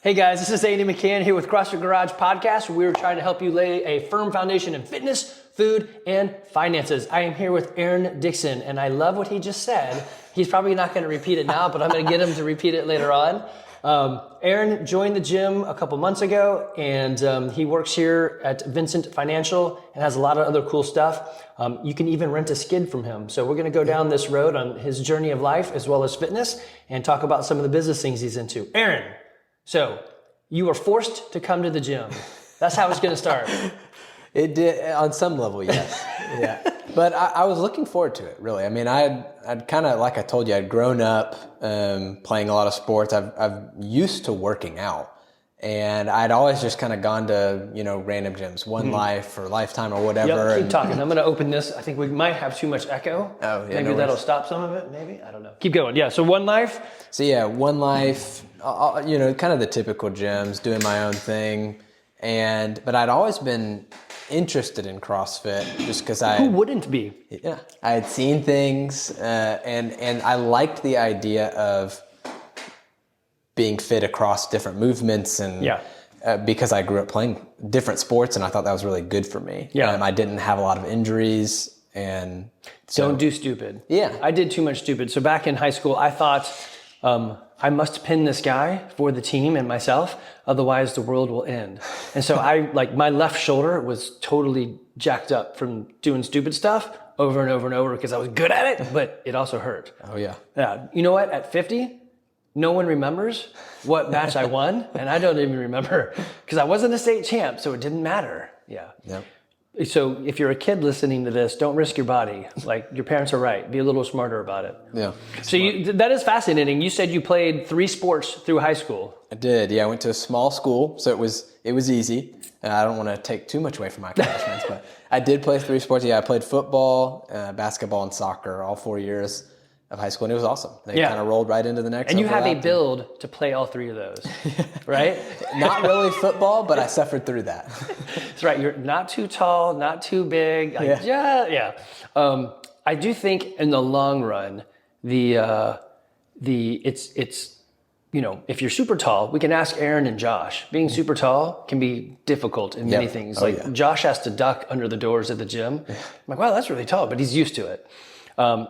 Hey guys, this is Andy McCann here with CrossFit Garage Podcast, where we're trying to help you lay a firm foundation in fitness, food, and finances. I am here with Aaron Dixon, and I love what he just said. He's probably not going to repeat it now, but I'm going to get him to repeat it later on. Aaron joined the gym a couple months ago, and he works here at Vincent Financial and has a lot of other cool stuff. You can even rent a skid from him. So we're going to go down this road on his journey of life as well as fitness and talk about some of the business things he's into. Aaron, so you were forced to come to the gym. That's how it's going to start. It did on some level, yes. Yeah. But I was looking forward to it, really. I mean, I'd kind of, like I told you, I'd grown up playing a lot of sports. I've used to working out. And I'd always just kind of gone to, random gyms, One Life or Lifetime or whatever. Yep, keep talking. I'm going to open this. I think we might have too much echo. Oh, yeah. Maybe that'll stop some of it, maybe? I don't know. Keep going. Yeah, so One Life. So yeah, One Life, kind of the typical gyms, doing my own thing. But I'd always been interested in CrossFit just because Who wouldn't be? Yeah, I had seen things and I liked the idea of being fit across different movements and because I grew up playing different sports and I thought that was really good for me. Yeah. I didn't have a lot of injuries and so, don't do stupid. Yeah. I did too much stupid. So back in high school, I thought I must pin this guy for the team and myself, otherwise the world will end. And so my left shoulder was totally jacked up from doing stupid stuff over and over and over because I was good at it, but it also hurt. Oh yeah. Yeah. You know what? At 50, no one remembers what match I won, and I don't even remember because I wasn't a state champ, so it didn't matter. Yeah. Yep. So if you're a kid listening to this, don't risk your body. Like, your parents are right. Be a little smarter about it. Yeah. So that is fascinating. You said you played 3 sports through high school. I did. Yeah, I went to a small school, so it was easy. I don't want to take too much away from my accomplishments, but I did play 3 sports. Yeah, I played football, basketball, and soccer all 4 years of high school, and it was awesome. They kind of rolled right into the next. And you have a build to play all 3 of those, right? Not really football, but I suffered through that. That's right. You're not too tall, not too big. I do think in the long run, if you're super tall, we can ask Aaron and Josh. Being super tall can be difficult in many things. Josh has to duck under the doors at the gym. I'm like, wow, that's really tall, but he's used to it.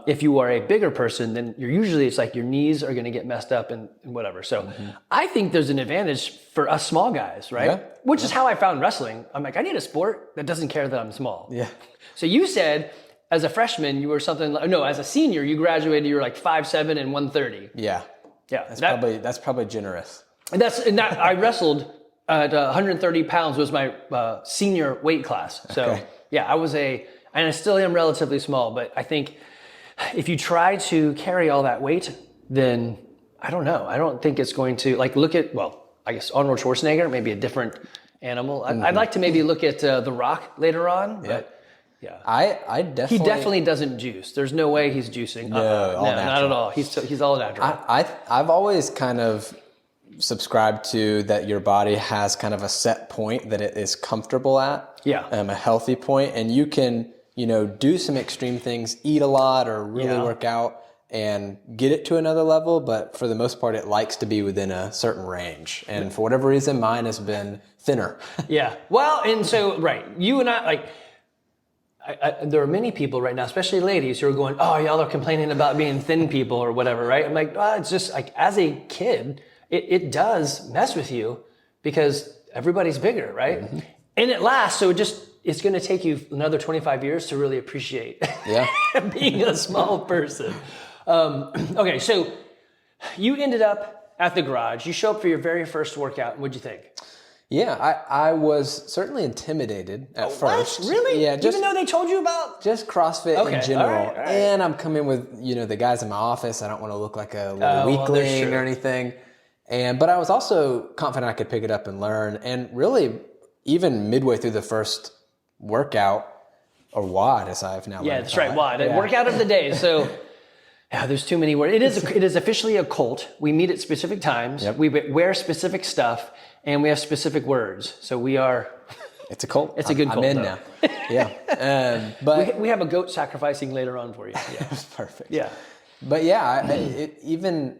If you are a bigger person, then it's like your knees are going to get messed up and whatever. So I think there's an advantage for us small guys, right? Yeah. Which is how I found wrestling. I'm like, I need a sport that doesn't care that I'm small. Yeah. So you said as a freshman, you were as a senior, you graduated, you were like 5'7" and 130. Yeah. Yeah. That's probably generous. I wrestled at 130 pounds was my senior weight class. So I was and I still am relatively small, but I think if you try to carry all that weight, then I don't know. I don't think it's going to look at, I guess Arnold Schwarzenegger, maybe a different animal. I'd like to maybe look at The Rock later on, but I definitely. He definitely doesn't juice. There's no way he's juicing. No, not at all. He's all natural. I've always kind of subscribed to that your body has kind of a set point that it is comfortable at. Yeah. A healthy point, and you can do some extreme things, eat a lot or really work out and get it to another level. But for the most part, it likes to be within a certain range. And for whatever reason, mine has been thinner. Yeah. Well, and so, right. You and I there are many people right now, especially ladies, who are going, oh, y'all are complaining about being thin people or whatever, right? I'm like, it's just like, as a kid, it does mess with you because everybody's bigger, right? Mm-hmm. And it lasts, so it's going to take you another 25 years to really appreciate being a small person. Okay, so you ended up at the garage. You show up for your very first workout. What'd you think? Yeah, I was certainly intimidated at first. What? Really? Yeah, even though they told you about? Just CrossFit in general. All right. And I'm coming with, the guys in my office. I don't want to look like a little weakling or anything. But I was also confident I could pick it up and learn. And really, even midway through the first workout, or WOD as I've now learned. Yeah, that's right, WOD. Workout of the day. So there's too many words. It is officially a cult. We meet at specific times. Yep. We wear specific stuff, and we have specific words. So we are. It's a cult. It's a good cult. I'm in now. Yeah. But we have a goat sacrificing later on for you. Yeah. Perfect. Yeah. But yeah,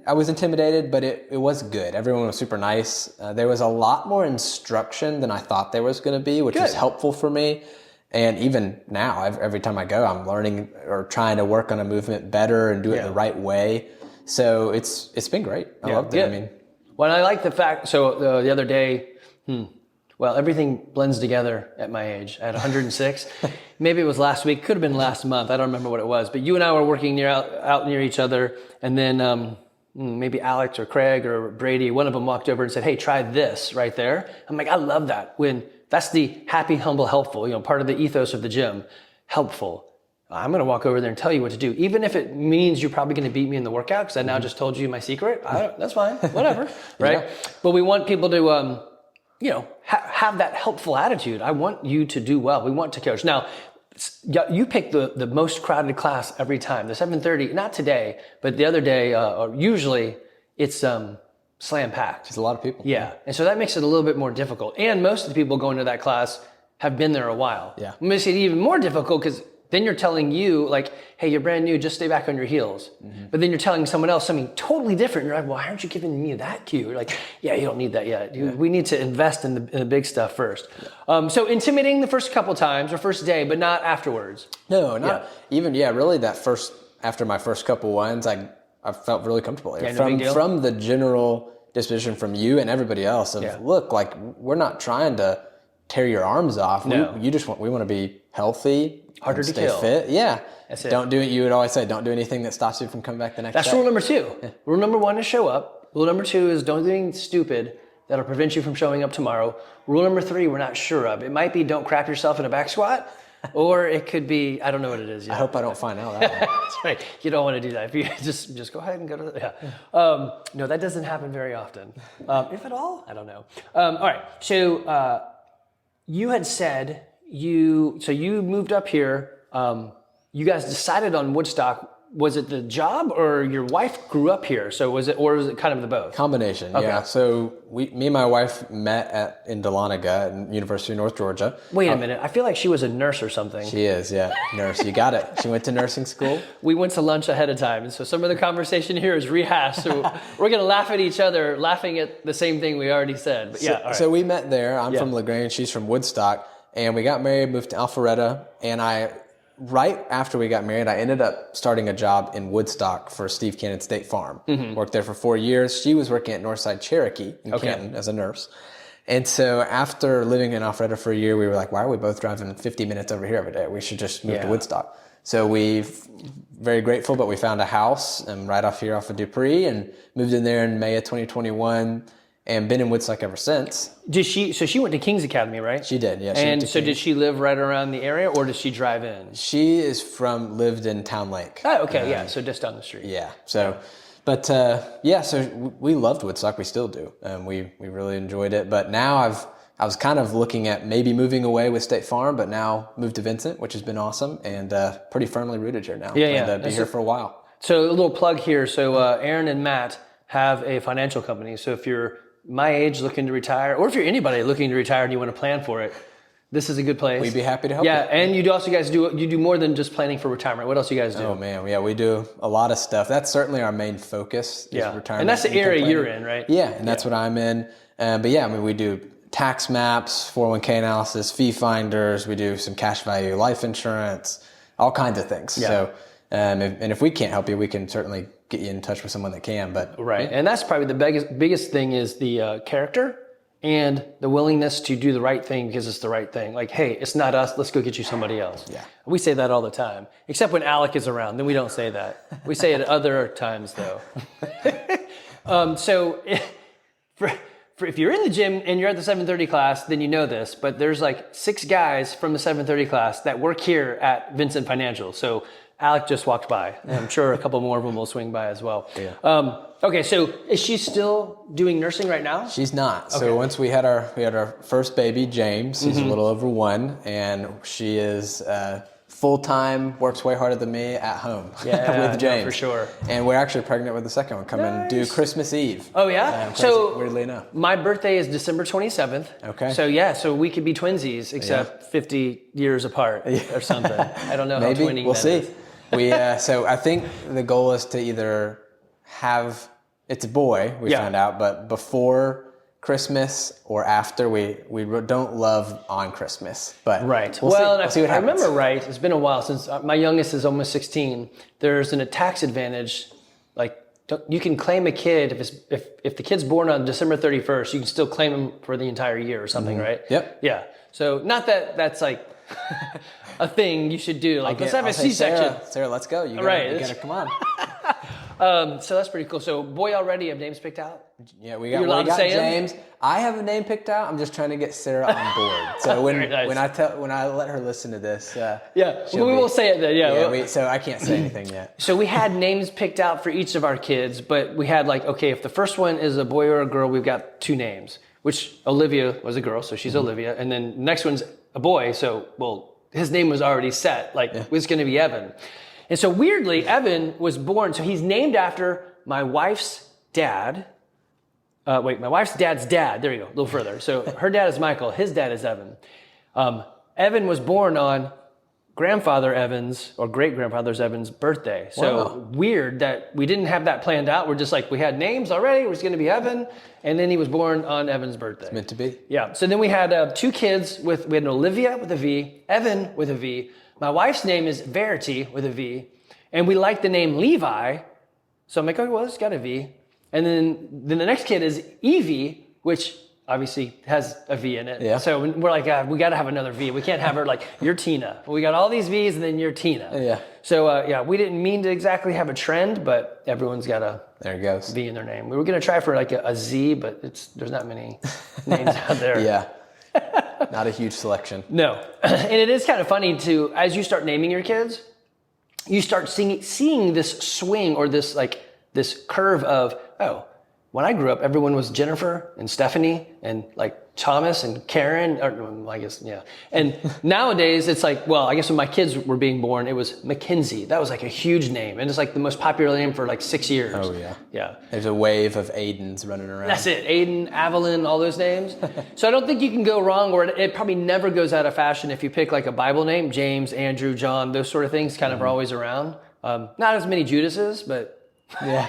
I was intimidated, but it was good. Everyone was super nice. There was a lot more instruction than I thought there was going to be, which was helpful for me. And even now, every time I go, I'm learning or trying to work on a movement better and do it the right way. So it's been great. I loved it. I mean, well, I like the fact. So the other day, well, everything blends together at my age. At 106, maybe it was last week, could have been last month. I don't remember what it was. But you and I were working out near each other, and then maybe Alex or Craig or Brady, one of them walked over and said, "Hey, try this right there." I'm like, I love that. When that's the happy, humble, helpful. Part of the ethos of the gym, helpful. I'm going to walk over there and tell you what to do, even if it means you're probably going to beat me in the workout because I now just told you my secret. That's fine, whatever, right? But we want people to. Have that helpful attitude. I want you to do well. We want to coach. Now, you pick the most crowded class every time. The 7:30, not today, but the other day, usually it's slam packed. There's a lot of people. Yeah. And so that makes it a little bit more difficult. And most of the people going to that class have been there a while. Yeah. It makes it even more difficult because then you're telling you like, hey, you're brand new, just stay back on your heels. But then you're telling someone else something totally different. You're like, well, why aren't you giving me that cue? You're like, yeah, you don't need that yet. We need to invest in the big stuff first. So intimidating the first couple times or first day, but not afterwards. No, not even, really that after my first couple ones, I felt really comfortable. From the general disposition from you and everybody else of, look, like we're not trying to tear your arms off. No. We want to be healthy. Harder to stay kill. Fit. Yeah. That's it. Don't do it. You would always say, don't do anything that stops you from coming back the next day. That's rule number 2. Yeah. Rule number 1 is show up. Rule number 2 is don't do anything stupid that'll prevent you from showing up tomorrow. Rule number 3, we're not sure of. It might be don't crap yourself in a back squat, or it could be, I don't know what it is yet. I hope I don't find out that one. That's right. You don't want to do that. If you just go ahead and go to the, no, that doesn't happen very often. If at all, I don't know. All right. So you had said you moved up here. You guys decided on Woodstock. Was it the job or your wife grew up here? So was it kind of the both? Combination, okay. Yeah. So me and my wife met in Dahlonega at University of North Georgia. Wait a minute. I feel like she was a nurse or something. She is, yeah. Nurse. You got it. She went to nursing school. We went to lunch ahead of time. And so some of the conversation here is rehashed. So we're going to laugh at each other, laughing at the same thing we already said. But yeah. So we met there. I'm from LaGrange. She's from Woodstock. And we got married, moved to Alpharetta. And right after we got married, I ended up starting a job in Woodstock for Steve Cannon State Farm. Worked there for 4 years. She was working at Northside Cherokee in Canton as a nurse. And so after living in Alpharetta for a year, we were like, why are we both driving 50 minutes over here every day? We should just move to Woodstock. So very grateful, but we found a house right off of Dupree and moved in there in May of 2021. And been in Woodstock ever since. So she went to King's Academy, right? She did, yeah. And so did she live right around the area, or did she drive in? She lived in Town Lake. Oh, okay, yeah. So just down the street. Yeah. So, but so we loved Woodstock. We still do. We really enjoyed it. But now I was kind of looking at maybe moving away with State Farm, but now moved to Vincent, which has been awesome, and pretty firmly rooted here now. And be here for a while. So a little plug here. So Aaron and Matt have a financial company. So if you're my age looking to retire, or if you're anybody looking to retire and you want to plan for it, this is a good place. We'd be happy to help you. Yeah, and you do more than just planning for retirement. What else do you guys do? Oh man, yeah, we do a lot of stuff. That's certainly our main focus is retirement. And that's the area you're in, right? Yeah, and that's what I'm in. But yeah, I mean, we do tax maps, 401k analysis, fee finders. We do some cash value life insurance, all kinds of things. Yeah. So, and if we can't help you, we can certainly get you in touch with someone that can. But right, and that's probably the biggest thing is the character and the willingness to do the right thing because it's the right thing. Like, hey, it's not us. Let's go get you somebody else. Yeah, we say that all the time, except when Alec is around. Then we don't say that. We say it other times though. So if you're in the gym and you're at the 7:30 class, then you know this. But there's like 6 guys from the 7:30 class that work here at Vincent Financial. So Alec just walked by. And I'm sure a couple more of them will swing by as well. Yeah. Okay, so is she still doing nursing right now? She's not. Okay. So once we had our first baby, James, he's a little over 1, and she is full-time, works way harder than me at home with James. No, for sure. And we're actually pregnant with the second one coming due Christmas Eve. Oh, yeah? So weirdly enough. My birthday is December 27th. Okay. So we could be twinsies, except 50 years apart or something. I don't know Maybe. How twinning we'll see. is. So I think the goal is to either have, it's a boy, we found out, but before Christmas or after. We don't love on Christmas, but we'll see what happens. I remember right. It's been a while since my youngest is almost 16. There's a tax advantage. Like you can claim a kid if the kid's born on December 31st, you can still claim him for the entire year or something, right? Yep. Yeah. So not that that's like a thing you should do. Like let's have a C-section. Sarah, let's go. You gotta come on. So that's pretty cool. So boy, already have names picked out? Yeah, we got James. I have a name picked out. I'm just trying to get Sarah on board. So when I let her listen to this, we will say it then. Yeah. So I can't say anything yet. So we had names picked out for each of our kids, but we had like, okay, if the first one is a boy or a girl, we've got 2 names. Which Olivia was a girl, so she's Olivia, and then the next one's a boy. So his name was already set. Like it was going to be Evan. And so weirdly, Evan was born. So he's named after my wife's dad. My wife's dad's dad. There you go, a little further. So her dad is Michael. His dad is Evan. Evan was born on grandfather Evan's or great-grandfather Evan's birthday. So weird that we didn't have that planned out. We're just like, we had names already. It was going to be Evan. And then he was born on Evan's birthday. It's meant to be. Yeah. So then we had 2 kids we had an Olivia with a V, Evan with a V. My wife's name is Verity with a V. And we like the name Levi. So I'm like, oh, well, it's got a V. And then the next kid is Evie, which obviously has a V in it. Yeah. So we're like, we got to have another V. We can't have her like, you're Tina. We got all these V's and then you're Tina. Yeah. So we didn't mean to exactly have a trend, but everyone's got a V in their name. We were going to try for like a Z, but there's not many names out there. Yeah. Not a huge selection. No. And it is kind of funny to, as you start naming your kids, you start seeing this swing or this curve of, when I grew up, everyone was Jennifer and Stephanie and like Thomas and Karen, or I guess, yeah. And nowadays it's like, well, I guess when my kids were being born, it was Mackenzie. That was like a huge name. And it's like the most popular name for like 6 years. Oh yeah. Yeah. There's a wave of Aidens running around. That's it. Aiden, Evelyn, all those names. So I don't think you can go wrong, or it probably never goes out of fashion if you pick like a Bible name, James, Andrew, John, those sort of things kind of are always around. Not as many Judases, but. Yeah.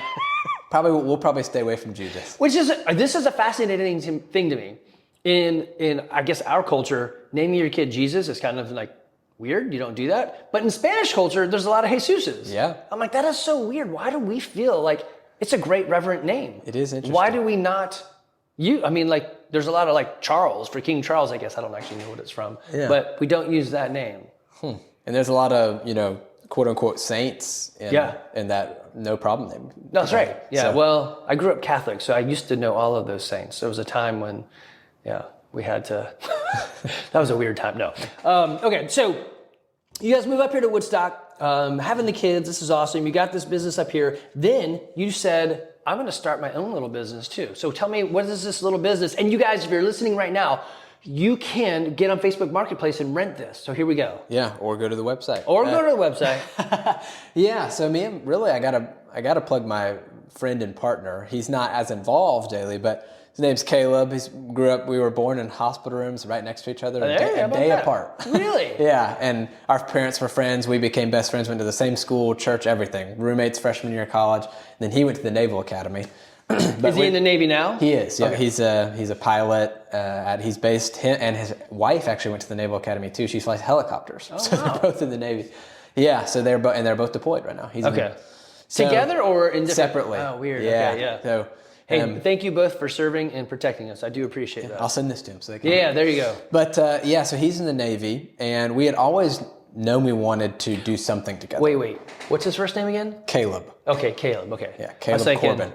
We'll probably stay away from Judas. This is a fascinating thing to me. In I guess our culture, naming your kid Jesus is kind of like weird. You don't do that. But in Spanish culture, there's a lot of Jesuses. Yeah. I'm like, that is so weird. Why do we feel like it's a great reverent name? It is interesting. Why do we not there's a lot of like Charles for King Charles, I guess. I don't actually know what it's from. Yeah. But we don't use that name. And there's a lot of, quote unquote saints in that no problem name. No, that's right. Yeah. So. Well, I grew up Catholic, so I used to know all of those saints. There was a time when, we had to. That was a weird time. No. Okay, so you guys move up here to Woodstock, having the kids. This is awesome. You got this business up here. Then you said, I'm going to start my own little business too. So tell me, what is this little business? And you guys, if you're listening right now, you can get on Facebook Marketplace and rent this. So here we go. Yeah, or go to the website. Yeah, so I gotta plug my friend and partner. He's not as involved daily, but his name's Caleb. We were born in hospital rooms right next to each other, a day apart. Really? Yeah, and our parents were friends. We became best friends, went to the same school, church, everything. Roommates freshman year of college. And then he went to the Naval Academy. Is he in the Navy now? He is. Yeah, okay. He's a pilot. He's based. Him and his wife actually went to the Naval Academy too. She flies helicopters. Oh, so wow. They're both in the Navy. Yeah. So they're both deployed right now. Together or in different? Separately. Oh, weird. Yeah. Okay, yeah. So, hey, thank you both for serving and protecting us. I do appreciate that. I'll send this to him so they can. Yeah, there you go. But so he's in the Navy, and we had always known we wanted to do something together. Wait. What's his first name again? Caleb. Okay, Caleb. Okay. Yeah, Caleb Corbin.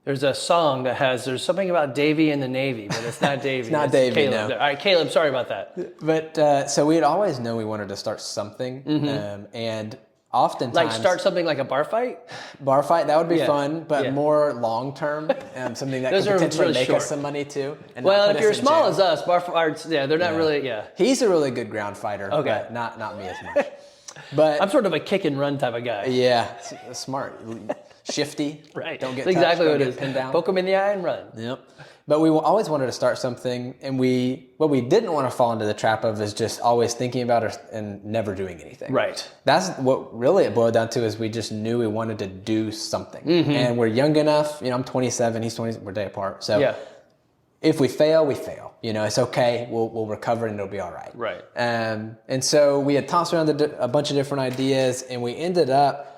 There's a song that there's something about Davy in the Navy, but it's not Davy. It's not Davy, Caleb. no. All right, Caleb, sorry about that. But so we had always known we wanted to start something, and oftentimes... Like start something like a bar fight? Bar fight, that would be fun, but more long-term, something that could potentially really make us some money too. And well, if you're as small as us, bar fights, they're not really, He's a really good ground fighter, but not me as much. But I'm sort of a kick and run type of guy. Yeah, smart. shifty. Right. Don't get That's exactly what it is. Pinned down. Poke them in the eye and run. Yep. But we always wanted to start something, and what we didn't want to fall into the trap of is just always thinking about it and never doing anything. Right. That's what really it boiled down to, is we just knew we wanted to do something. And we're young enough, I'm 27, he's 20, we're a day apart. So if we fail, we fail. It's okay. We'll recover and it'll be all right. Right. And so we had tossed around a bunch of different ideas, and we ended up,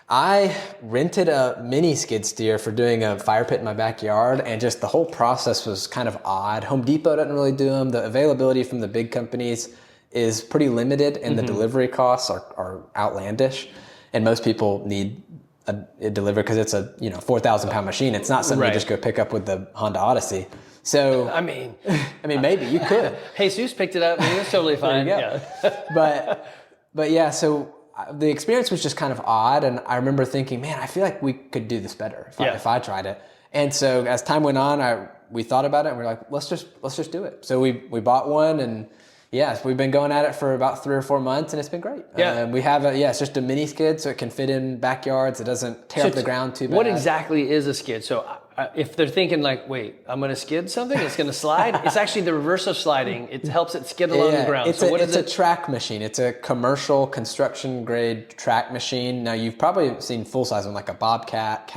I rented a mini skid steer for doing a fire pit in my backyard, and just the whole process was kind of odd. Home Depot doesn't really do them. The availability from the big companies is pretty limited, and the delivery costs are outlandish. And most people need a delivery because it's a 4,000 pound machine. It's not something you just go pick up with the Honda Odyssey. So I mean, maybe you could. Jesus picked it up. It was totally fine. Yeah. But yeah, so the experience was just kind of odd, and I remember thinking, man, I feel like we could do this better if I tried it. And so as time went on, we thought about it, and we were like, let's just do it. So we bought one, and we've been going at it for about 3 or 4 months, and it's been great. Yeah. We have it's just a mini skid, so it can fit in backyards. It doesn't tear up the ground too bad. What exactly is a skid? So if they're thinking like, wait, I'm going to skid something, it's going to slide. It's actually the reverse of sliding. It helps it skid along the ground. It's a track machine. It's a commercial construction grade track machine. Now you've probably seen full size one, like a Bobcat,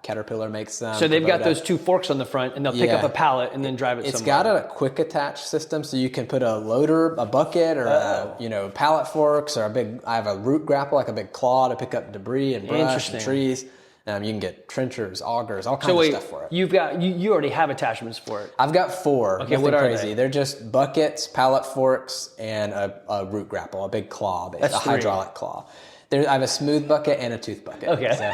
Caterpillar makes them. So they've got those 2 forks on the front, and they'll pick up a pallet and then drive it somewhere. It's got a quick attach system, so you can put a loader, a bucket, or pallet forks, or I have a root grapple, like a big claw to pick up debris and brush and trees. You can get trenchers, augers, all kinds of stuff for it. You already have attachments for it. I've got 4. Okay, what are crazy. They're just buckets, pallet forks, and a root grapple, a big claw, a hydraulic claw. I have a smooth bucket and a tooth bucket. Okay. So,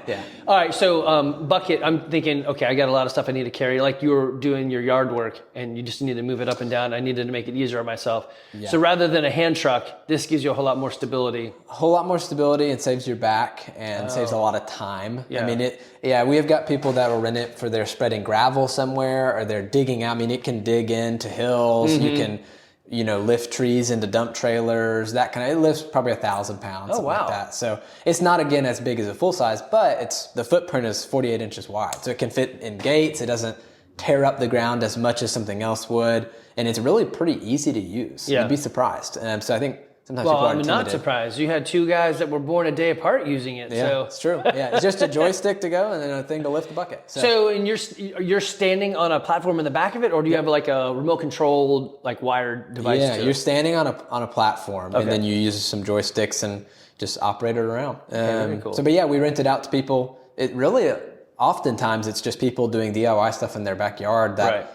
yeah. All right. So bucket, I'm thinking, okay, I got a lot of stuff I need to carry. Like you were doing your yard work and you just need to move it up and down. I needed to make it easier on myself. Yeah. So rather than a hand truck, this gives you a whole lot more stability. A whole lot more stability, and saves your back and saves a lot of time. Yeah. We have got people that will rent it for they're spreading gravel somewhere, or they're digging out. It can dig into hills. You can lift trees into dump trailers, it lifts probably 1,000 pounds, something like that. So it's not, again, as big as a full size, but the footprint is 48 inches wide. So it can fit in gates. It doesn't tear up the ground as much as something else would. And it's really pretty easy to use. Yeah. You'd be surprised. So I think sometimes people are intimidated. I'm not surprised. You had 2 guys that were born a day apart using it. Yeah, it's true. Yeah, it's just a joystick to go and then a thing to lift the bucket. So and you're standing on a platform in the back of it, or do you have like a remote controlled, like wired device? Yeah, you're standing on a platform, and then you use some joysticks and just operate it around. Very cool. So, but we rent it out to people. It really, oftentimes it's just people doing DIY stuff in their backyard that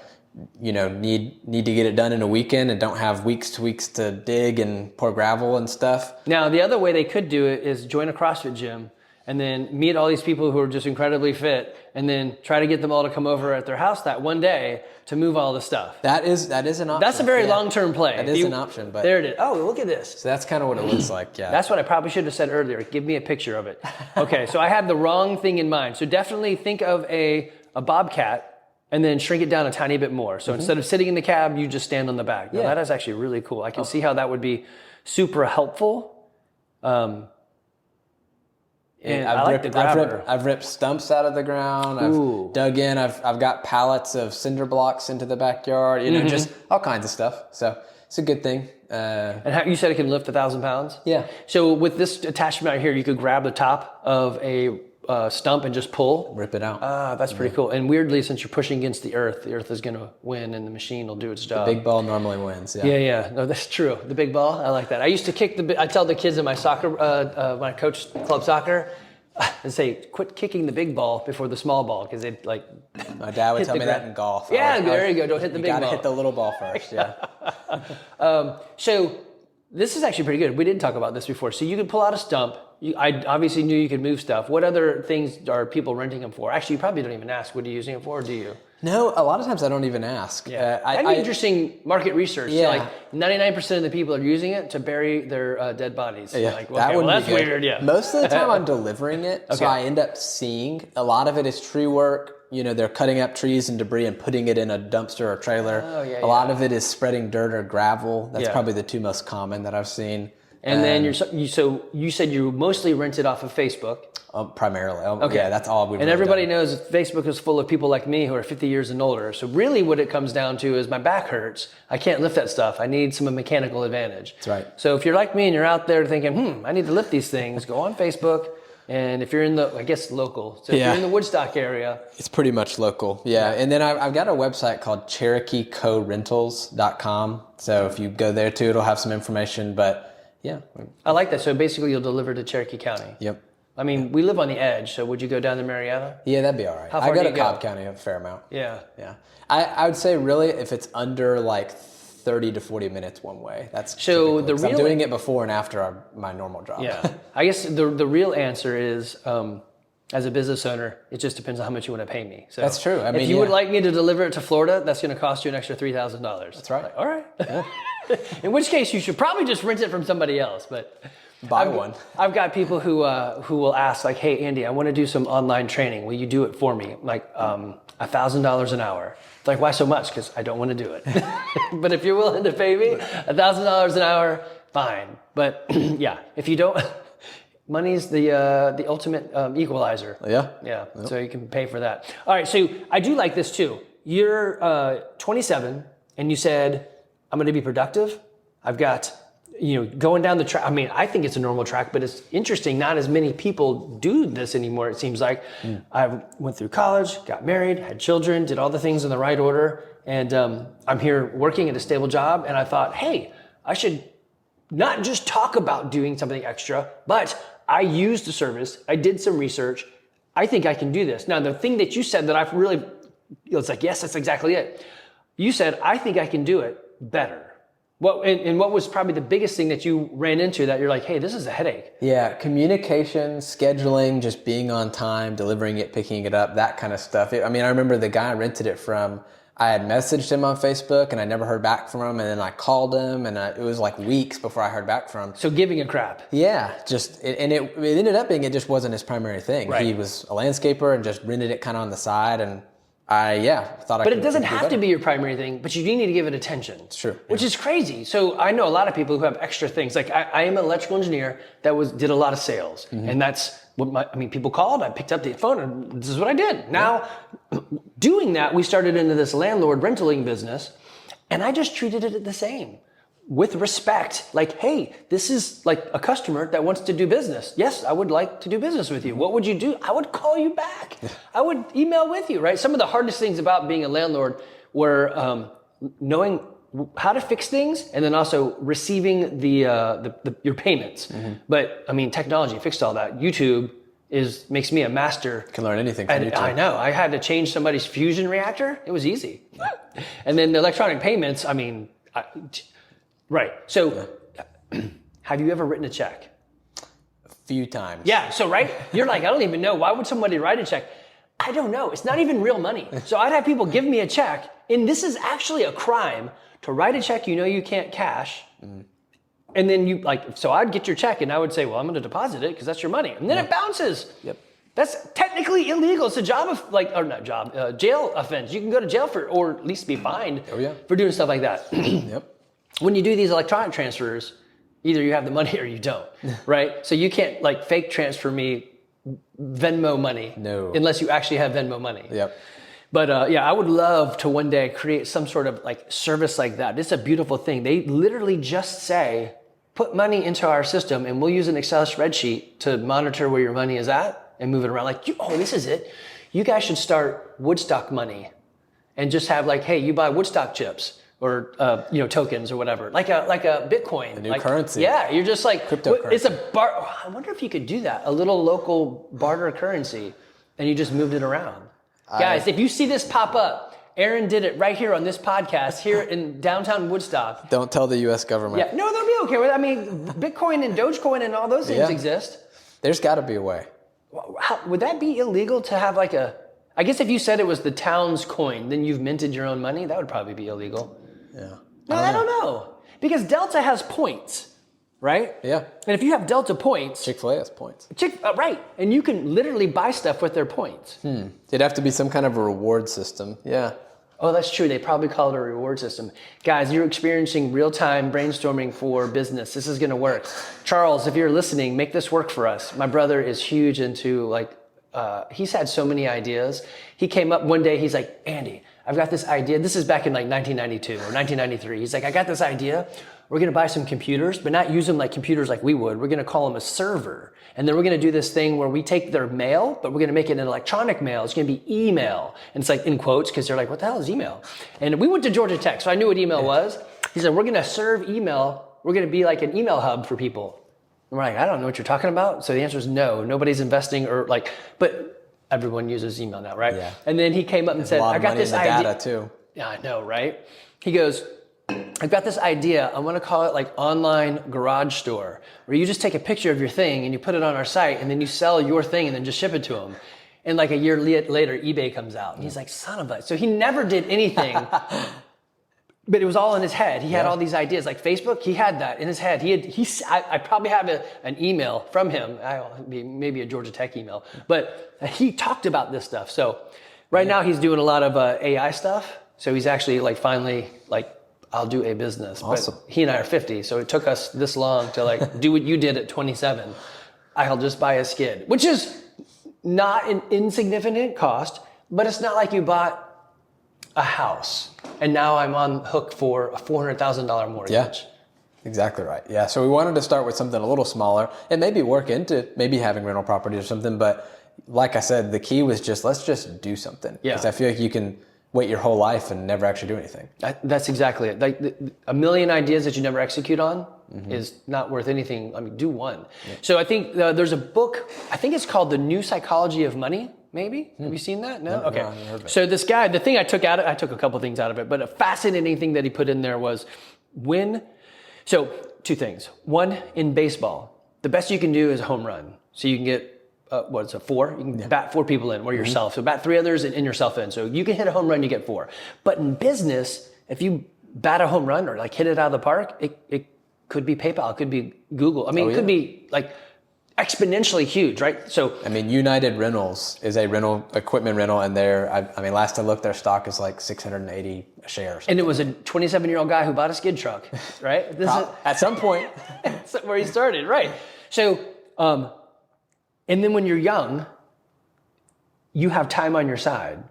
need to get it done in a weekend and don't have weeks to dig and pour gravel and stuff. Now, the other way they could do it is join a CrossFit gym and then meet all these people who are just incredibly fit, and then try to get them all to come over at their house that one day to move all the stuff. That is an option. That's a very long-term play. That is an option, but there it is. Oh, look at this. So that's kind of what it looks like. Yeah. That's what I probably should have said earlier. Give me a picture of it. Okay, so I had the wrong thing in mind. So definitely think of a Bobcat and then shrink it down a tiny bit more. So instead of sitting in the cab, you just stand on the back. Now that is actually really cool. I can see how that would be super helpful. And I've ripped stumps out of the ground. I've dug in. I've got pallets of cinder blocks into the backyard. Just all kinds of stuff. So it's a good thing. And you said it can lift 1,000 pounds? Yeah. So with this attachment right here, you could grab the top of a stump and just pull. Rip it out. That's pretty cool. And weirdly, since you're pushing against the earth is going to win and the machine will do its job. The big ball normally wins. Yeah. Yeah. No, that's true. The big ball. I like that. I used to I tell the kids in my soccer, when I coach club soccer, and say, quit kicking the big ball before the small ball, because they like. My dad would tell me that in golf. Yeah, there you go. Don't hit the big ball. You got to hit the little ball first. Yeah. So this is actually pretty good. We didn't talk about this before. So you could pull out a stump. I obviously knew you could move stuff. What other things are people renting them for? Actually, you probably don't even ask. What are you using it for, or do you? No, a lot of times I don't even ask. Yeah. That'd be interesting market research. Yeah. Like 99% of the people are using it to bury their dead bodies. Yeah. Like, that's weird. Yeah. Most of the time I'm delivering it, so I end up seeing a lot of it is tree work. They're cutting up trees and debris and putting it in a dumpster or trailer. A lot of it is spreading dirt or gravel. That's probably the 2 most common that I've seen. And then you said you mostly rent it off of Facebook. Primarily. Okay. Yeah, that's all we've And really everybody done. knows Facebook is full of people like me who are 50 years and older. So really what it comes down to is my back hurts. I can't lift that stuff. I need some mechanical advantage. That's right. So if you're like me and you're out there thinking, I need to lift these things, go on Facebook. And if you're in the, I guess local. So if you're in the Woodstock area. It's pretty much local. Yeah. And then I've got a website called CherokeeCoRentals.com. So if you go there too, it'll have some information. But yeah. I like that. So basically you'll deliver to Cherokee County. Yep. I mean, we live on the edge, so would you go down to Marietta? Yeah, that'd be all right. How far I go do to you Cobb go? County a fair amount. Yeah. Yeah. I would say really if it's under like 30 to 40 minutes one way, that's so the real. I'm doing it before and after my normal job. Yeah. I guess the real answer is, as a business owner, it just depends on how much you want to pay me. So that's true. I mean, if you would like me to deliver it to Florida, that's going to cost you an extra $3,000. That's right. Like, all right. Yeah. In which case, you should probably just rent it from somebody else. But buy one. I've got people who will ask like, "Hey, Andy, I want to do some online training. Will you do it for me?" Like $1,000 an hour. It's like, why so much? Because I don't want to do it. But if you're willing to pay me $1,000 an hour, fine. But yeah, if you don't, money's the ultimate equalizer. Yeah. Yeah. Yep. So you can pay for that. All right. So I do like this too. You're 27 and you said, I'm going to be productive. I've got, going down the track. I mean, I think it's a normal track, but it's interesting. Not as many people do this anymore, it seems like. I went through college, got married, had children, did all the things in the right order. And I'm here working at a stable job. And I thought, hey, I should not just talk about doing something extra, but I used the service. I did some research. I think I can do this. Now, the thing that you said that I've really, it's like, yes, that's exactly it. You said, I think I can do it better. And what was probably the biggest thing that you ran into that you're like, hey, this is a headache? Yeah, communication, scheduling, just being on time, delivering it, picking it up, that kind of stuff. I remember the guy I rented it from, I had messaged him on Facebook and I never heard back from him. And then I called him and it was like weeks before I heard back from him. So giving a crap. Yeah, it ended up being, it just wasn't his primary thing. Right. He was a landscaper and just rented it kind of on the side. And I thought I could. But it doesn't have to be your primary thing, but you do need to give it attention. It's true. Which is crazy. So I know a lot of people who have extra things. Like I am an electrical engineer that did a lot of sales. Mm-hmm. And that's what people called. I picked up the phone and this is what I did. Now, doing that, we started into this landlord rentaling business and I just treated it the same. With respect, like, hey, this is like a customer that wants to do business. Yes, I would like to do business with you. What would you do? I would call you back. I would email with you, right? Some of the hardest things about being a landlord were knowing how to fix things and then also receiving your payments. Mm-hmm. But technology fixed all that. YouTube makes me a master. Can learn anything from YouTube. I know. I had to change somebody's fusion reactor. It was easy. And then the electronic payments, right. So have you ever written a check? A few times. Yeah. So, right. You're like, I don't even know. Why would somebody write a check? I don't know. It's not even real money. So I'd have people give me a check. And this is actually a crime to write a check you can't cash. Mm. And then so I'd get your check and I would say, well, I'm going to deposit it because that's your money. And then it bounces. Yep. That's technically illegal. It's a jail offense. You can go to jail or at least be fined for doing stuff like that. Yep. When you do these electronic transfers, either you have the money or you don't, right? So you can't fake transfer me Venmo money unless you actually have Venmo money. Yep. But I would love to one day create some sort of service like that. It's a beautiful thing. They literally just say, put money into our system and we'll use an Excel spreadsheet to monitor where your money is at and move it around. This is it. You guys should start Woodstock money and just have hey, you buy Woodstock chips. Or tokens or whatever, like a Bitcoin, a new currency. Yeah, you're just cryptocurrency. It's a bar. I wonder if you could do that, a little local barter currency, and you just moved it around. Guys, if you see this pop up, Aaron did it right here on this podcast here in downtown Woodstock. Don't tell the U.S. government. Yeah, no, they'll be okay with it. Bitcoin and Dogecoin and all those things exist. There's got to be a way. Would that be illegal to have I guess if you said it was the town's coin, then you've minted your own money. That would probably be illegal. Yeah. No, I don't know. Because Delta has points, right? Yeah. And if you have Delta points... Chick-fil-A has points. Right. And you can literally buy stuff with their points. It'd have to be some kind of a reward system. Yeah. Oh, that's true. They probably call it a reward system. Guys, you're experiencing real-time brainstorming for business. This is going to work. Charles, if you're listening, make this work for us. My brother is huge into like, he's had so many ideas. He came up one day, he's like, Andy, I've got this idea. This is back in like 1992 or 1993. He's like, I got this idea. We're going to buy some computers, but not use them like computers like we would. We're going to call them a server. And then we're going to do this thing where we take their mail, but we're going to make it an electronic mail. It's going to be email. And it's like in quotes, because they're like, what the hell is email? And we went to Georgia Tech, so I knew what email was. He said, we're going to serve email. We're going to be like an email hub for people. And we're like, I don't know what you're talking about. So the answer is no. Nobody's investing or like, but everyone uses email now, right? Yeah. And then he came up and said, I got this idea. Data too. Yeah, I know, right? He goes, I've got this idea. I want to call it like online garage store, where you just take a picture of your thing and you put it on our site and then you sell your thing and then just ship it to them. And like a year later, eBay comes out. And he's like, son of a... So he never did anything, but it was all in his head. He had all these ideas. Like Facebook, he had that in his head. I probably have an email from him, maybe a Georgia Tech email, but he talked about this stuff. So right now he's doing a lot of AI stuff. So he's actually like finally like, I'll do a business. Awesome. But he and I are 50, so it took us this long to like do what you did at 27. I'll just buy a skid, which is not an insignificant cost, but it's not like you bought a house and now I'm on hook for a $400,000 mortgage. Yeah, exactly right. Yeah, so we wanted to start with something a little smaller and maybe work into maybe having rental properties or something. But like I said, the key was let's just do something. Yeah. Because I feel like you can wait your whole life and never actually do anything. That's exactly it. Like a million ideas that you never execute on is not worth anything. I mean, do one. Yeah. So I think there's a book, I think it's called The New Psychology of Money, maybe? Have you seen that? No? Okay. No, so this guy, the thing I took I took a couple things out of it, but a fascinating thing that he put in there was so two things. One, in baseball, the best you can do is a home run. So you can get what's it, 4? You can bat 4 people in, or yourself. So bat 3 others and yourself in. So you can hit a home run, you get 4. But in business, if you bat a home run or like hit it out of the park, it could be PayPal, it could be Google. I mean, it could be like exponentially huge, right? So I mean, United Rentals is a equipment rental, and I mean, last I looked, their stock is like 680 a share. And it was a 27-year-old guy who bought a skid truck, right? At some point, that's where he started, right? So, and then when you're young, you have time on your side.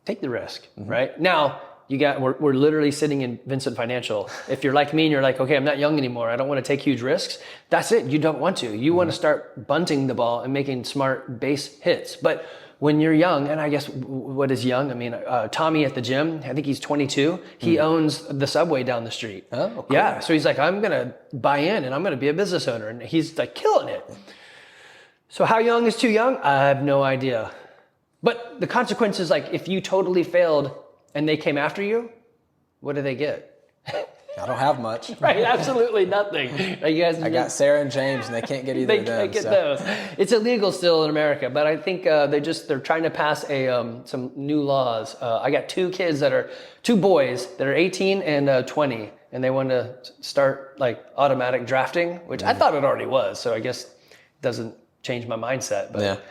Take the risk, right? Now, we're literally sitting in Vincent Financial. If you're like me and you're like, okay, I'm not young anymore, I don't want to take huge risks, that's it. You don't want to. You want to start bunting the ball and making smart base hits. But when you're young, and I guess what is young? I mean, Tommy at the gym, I think he's 22. He owns the Subway down the street. Oh, cool. Yeah. So he's like, I'm going to buy in and I'm going to be a business owner. And he's like killing it. So how young is too young? I have no idea. But the consequences, like if you totally failed and they came after you, what do they get? I don't have much. Right, absolutely nothing. Like you guys, I got Sarah and James, and they can't get either of them. They can't get those. It's illegal still in America, but I think they're trying to pass some new laws. I got 2 boys that are 18 and 20, and they want to start like automatic drafting, which I thought it already was. So I guess it doesn't change my mindset, but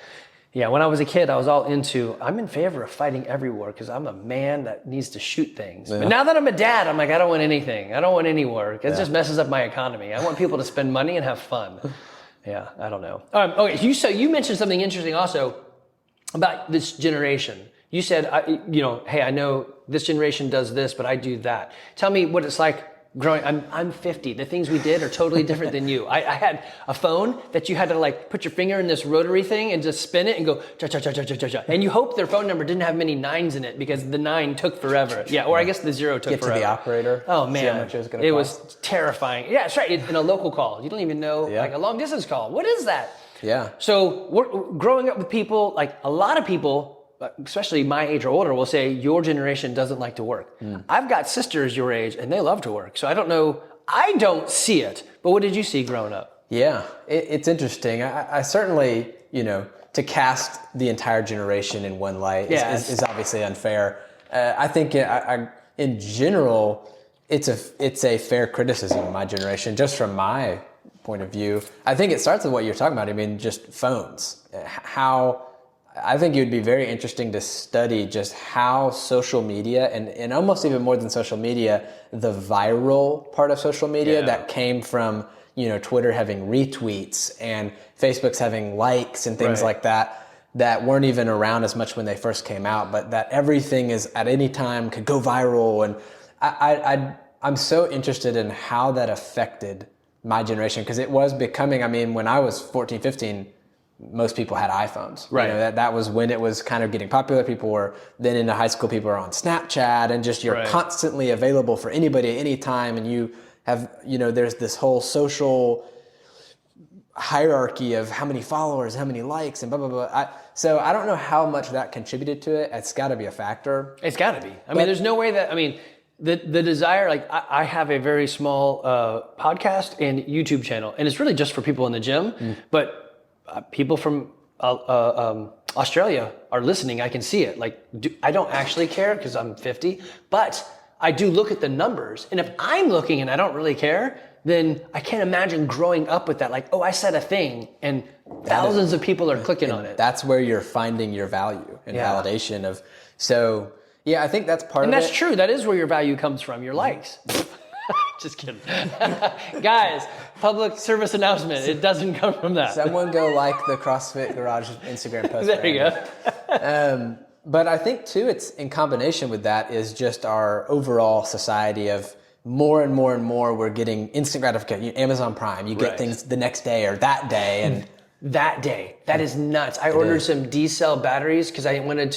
yeah, when I was a kid, I was all I'm in favor of fighting every war because I'm a man that needs to shoot things. Yeah. But now that I'm a dad, I'm like, I don't want anything. I don't want any war. It just messes up my economy. I want people to spend money and have fun. Yeah, I don't know. Okay, so you mentioned something interesting also about this generation. You said, hey, I know this generation does this, but I do that. Tell me what it's like growing. I'm 50. The things we did are totally different than you. I had a phone that you had to like put your finger in this rotary thing and just spin it and go cha cha cha cha cha cha cha. And you hope their phone number didn't have many 9s in it because the 9 took forever. Yeah, or I guess the 0 took forever. Get to the operator. Oh man, see how much it was terrifying. Yeah, that's right. In a local call, you don't even know like a long distance call. What is that? Yeah. So we're growing up with people, like a lot of people, especially my age or older, will say your generation doesn't like to work. I've got sisters your age and they love to work. So I don't know. I don't see it. But what did you see growing up? Yeah, it's interesting. I certainly, to cast the entire generation in one light is obviously unfair. I think in general, it's a fair criticism of my generation, just from my point of view. I think it starts with what you're talking about. I mean, just phones. I think it would be very interesting to study just how social media and almost even more than social media, the viral part of social media that came from, Twitter having retweets and Facebook's having likes and things like that weren't even around as much when they first came out, but that everything is at any time could go viral. And I'm so interested in how that affected my generation, because it was becoming, when I was 14, 15, most people had iPhones. Right. That was when it was kind of getting popular. People were then into high school, people are on Snapchat, and just you're constantly available for anybody at any time. And you have, there's this whole social hierarchy of how many followers, how many likes, and blah, blah, blah. So I don't know how much that contributed to it. It's got to be a factor. It's got to be. There's no way that, the desire, like I have a very small podcast and YouTube channel, and it's really just for people in the gym, but people from Australia are listening. I can see it. I don't actually care because I'm 50, but I do look at the numbers. And if I'm looking and I don't really care, then I can't imagine growing up with that. I said a thing and thousands of people are clicking on it. That's where you're finding your value and validation of. So yeah, I think that's part of it. And that's true. That is where your value comes from, your likes. Just kidding. Guys, public service announcement. It doesn't come from that. Someone go like the CrossFit Garage Instagram post. There you go. But I think too, it's in combination with that is just our overall society of more and more and more we're getting instant gratification. Amazon Prime, you get things the next day or that day. And that day, that is nuts. I ordered some D-cell batteries because I wanted